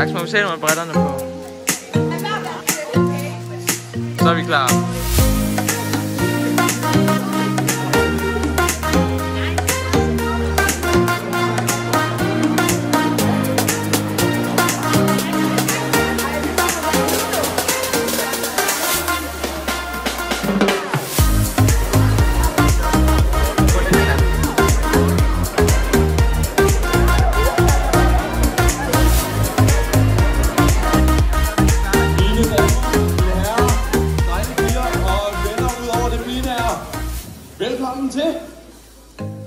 Jax, må vi se nogle af bretterne på. Så er vi klar. Velkommen til!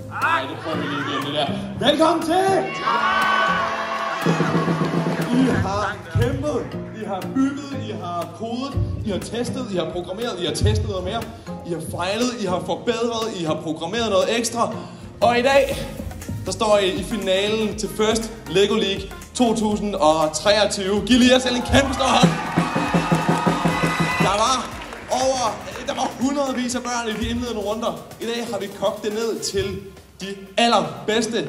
Nej, det prøver vi lige igen, det der. Velkommen til! I har kæmpet, I har bygget, I har kodet, I har testet, I har programmeret, I har testet noget mere. I har fejlet, I har forbedret, I har programmeret noget ekstra. Og i dag, der står I i finalen til First Lego League 2023. Giv lige jer selv en kæmpe stor hånd. Der var hundredvis af børn i de indledende runder. I dag har vi kogt det ned til de allerbedste.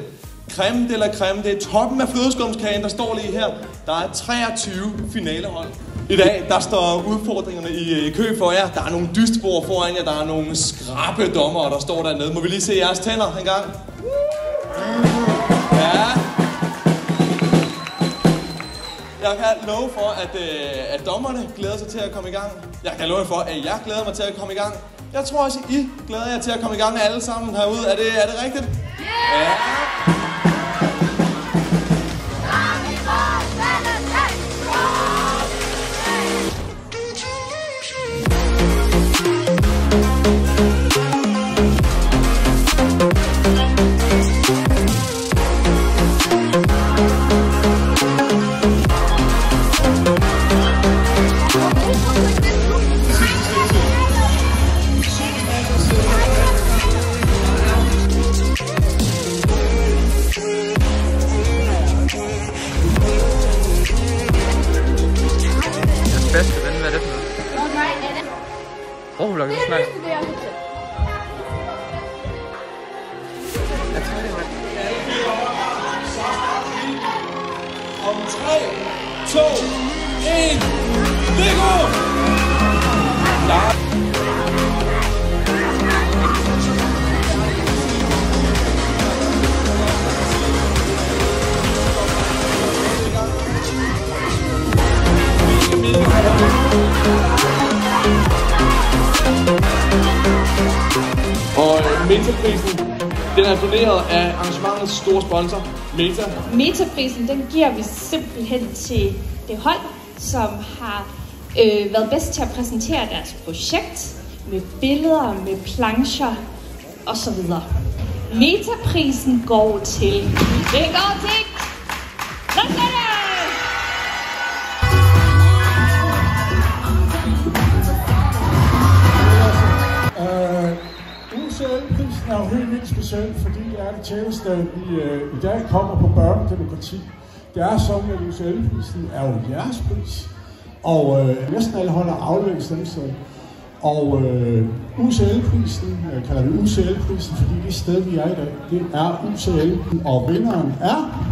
Creme de la creme. Det er toppen af flødeskumskagen, der står lige her. Der er 23 finalehold. I dag, der står udfordringerne i kø for jer. Der er nogle dystbord foran jer. Der er nogle skrappe dommere, der står dernede. Må vi lige se jeres tænder en gang? Ja. Jeg kan love for, at dommerne glæder sig til at komme i gang. Jeg kan love for, at jeg glæder mig til at komme i gang. Jeg tror også, I glæder jer til at komme i gang alle sammen herude. Er det rigtigt? Yeah! Ja. Hvad er det for noget? Hvor er det smagt? Jeg tror det er. Om 3, 2, 1, Lego! Og Meta-prisen, den er doneret af arrangementets store sponsor, Meta. Meta-prisen, den giver vi simpelthen til det hold, som har været bedst til at præsentere deres projekt med billeder, med plancher osv. Meta-prisen går til... Det går til... UCL-prisen er jo helt vildt speciel, fordi det er det tjeneste, vi i dag kommer på børnedemokrati. Det er sådan, at UCL-prisen er jo jeres pris, og næsten alle holder aflevering stemmesedlen. Og UCL-prisen kalder vi UCL-prisen, fordi det sted, vi er i dag, det er UCL, og vinderen er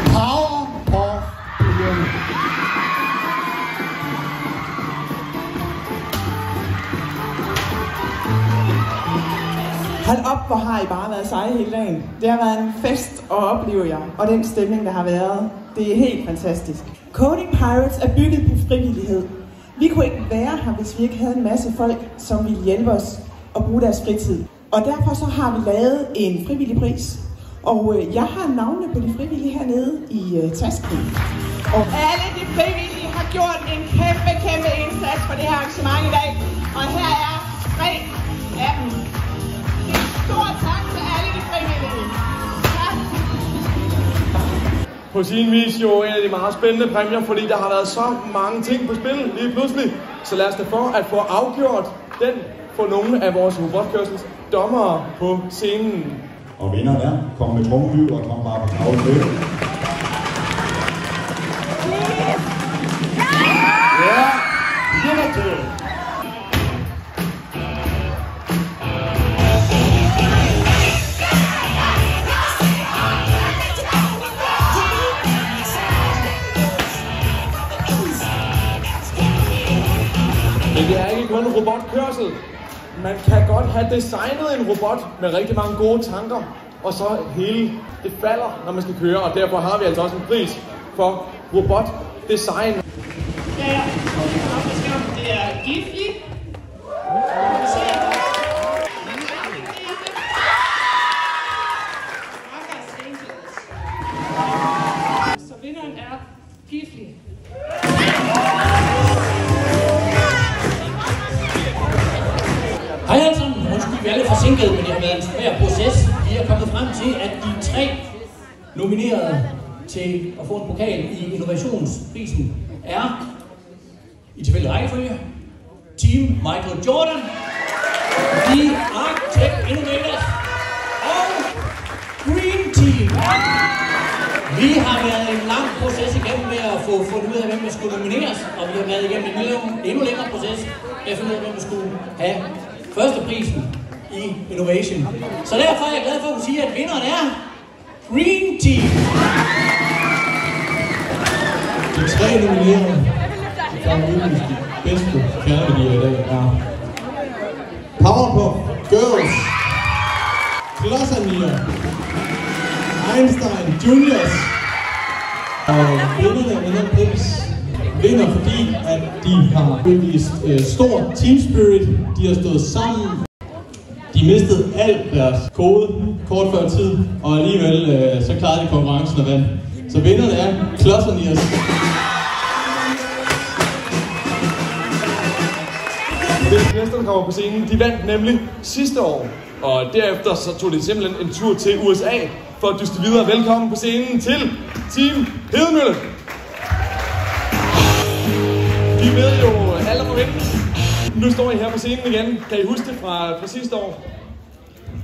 Power of Billioner. Hold op, hvor har I bare været seje hele dagen. Det har været en fest at opleve jer, og den stemning, der har været, det er helt fantastisk. Coding Pirates er bygget på frivillighed. Vi kunne ikke være her, hvis vi ikke havde en masse folk, som ville hjælpe os at bruge deres fritid. Og derfor så har vi lavet en frivillig pris. Og jeg har navne på de frivillige hernede i tasken. Og alle de frivillige har gjort en kæmpe indsats for det her arrangement i dag. Og her er 3 af dem. Stor tak til alle de frivillige. Tak. På sin vis jo en af de meget spændende præmier, fordi der har været så mange ting på spil lige pludselig. Så lad os da for at få afgjort den for nogle af vores robotkørsels dommere på scenen. Og vinderen er, kom med trommelyd og kom bare på kravle med. Ja, det er det. Men det er ikke kun robotkørsel. Man kan godt have designet en robot med rigtig mange gode tanker, og så hele det falder, når man skal køre, og derfor har vi altså også en pris for robotdesign. Ja. Det er Gifli. Så vinderen er Gifli. Hej alle sammen. Undskyld, vi er lidt forsinket, men det har været en svær proces. Vi er kommet frem til, at de 3 nominerede til at få en pokal i innovationsprisen er i tilfældig rækkefølge Team Michael Jordan, The Architect Innovators og Green Team. Vi har været en lang proces igennem med at få fundet ud af, hvem der skulle nomineres, og vi har været igennem en endnu længere proces med at finde ud af, hvem der skulle have førsteprisen i Innovation. Så derfor er jeg glad for at kunne sige, at vinderen er Green Team. De 3 nominerede kan udvise de bedste kerneværdier i dag er Powerpuff Girls, Klodsanier, Einstein Juniors, og vinderne af den pris vinder, fordi at de har udvist stor team spirit, de har stået sammen, de mistede alt deres kode kort før tid, og alligevel så klarede de konkurrencen og vandt. Så vinderne er Klodsaniers. Hvis næsterne kommer på scenen, de vandt nemlig sidste år. Og derefter så tog de simpelthen en tur til USA for at dyste videre. Velkommen på scenen til Team Hedemølle. Vi ved jo alle om at vinde. Nu står I her på scenen igen. Kan I huske det fra sidste år?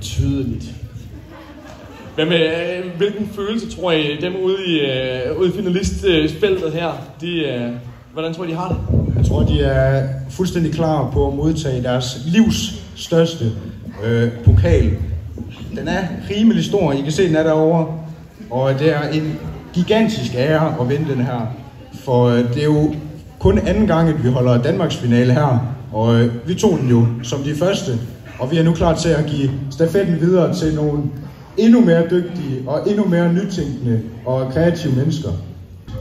Tydeligt. Hvilken følelse tror I dem ude i finalistfeltet her, hvordan tror I, de har det? Jeg tror, de er fuldstændig klar på at modtage deres livs største pokal. Den er rimelig stor, I kan se den er derovre, og det er en gigantisk ære at vinde den her. For det er jo kun anden gang, at vi holder Danmarks finale her, og vi tog den jo som de første, og vi er nu klar til at give stafetten videre til nogle endnu mere dygtige og endnu mere nytænkende og kreative mennesker.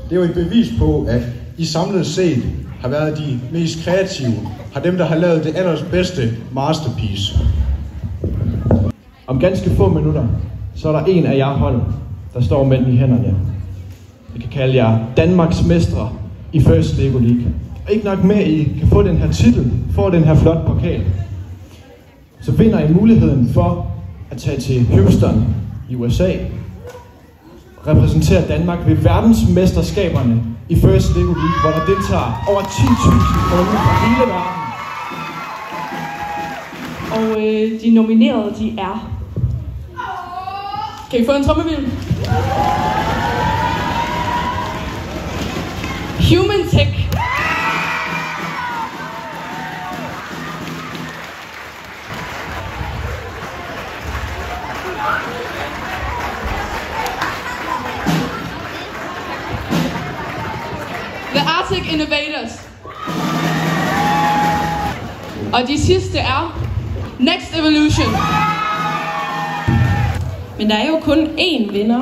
Det er jo et bevis på, at I samlet set har været de mest kreative, har dem, der har lavet det allerbedste masterpiece. Om ganske få minutter, så er der en af jer hold, der står med den i hænderne. Vi kan kalde jer Danmarks mestre i First Lego League. Ikke nok med, at I kan få den her titel, få den her flot pokal, så vinder I muligheden for at tage til Houston i USA, repræsentere Danmark ved verdensmesterskaberne i First Lego League, hvor der deltager over 10.000 unge fra hele verden. Og de nominerede, de er... Kan I få en trommevirvel? Human Tech. The Arctic Innovators. Og de sidste er Next Evolution. Men der er jo kun én vinder.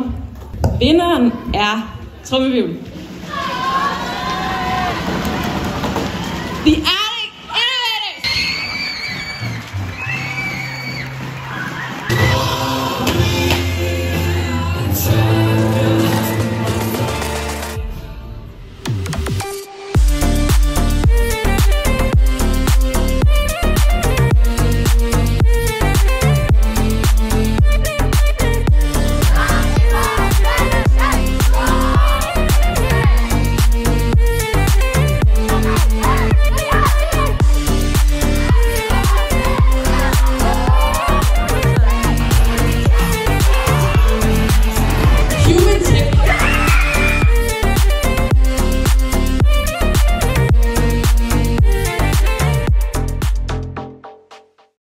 Vinderen er trommevirvel. The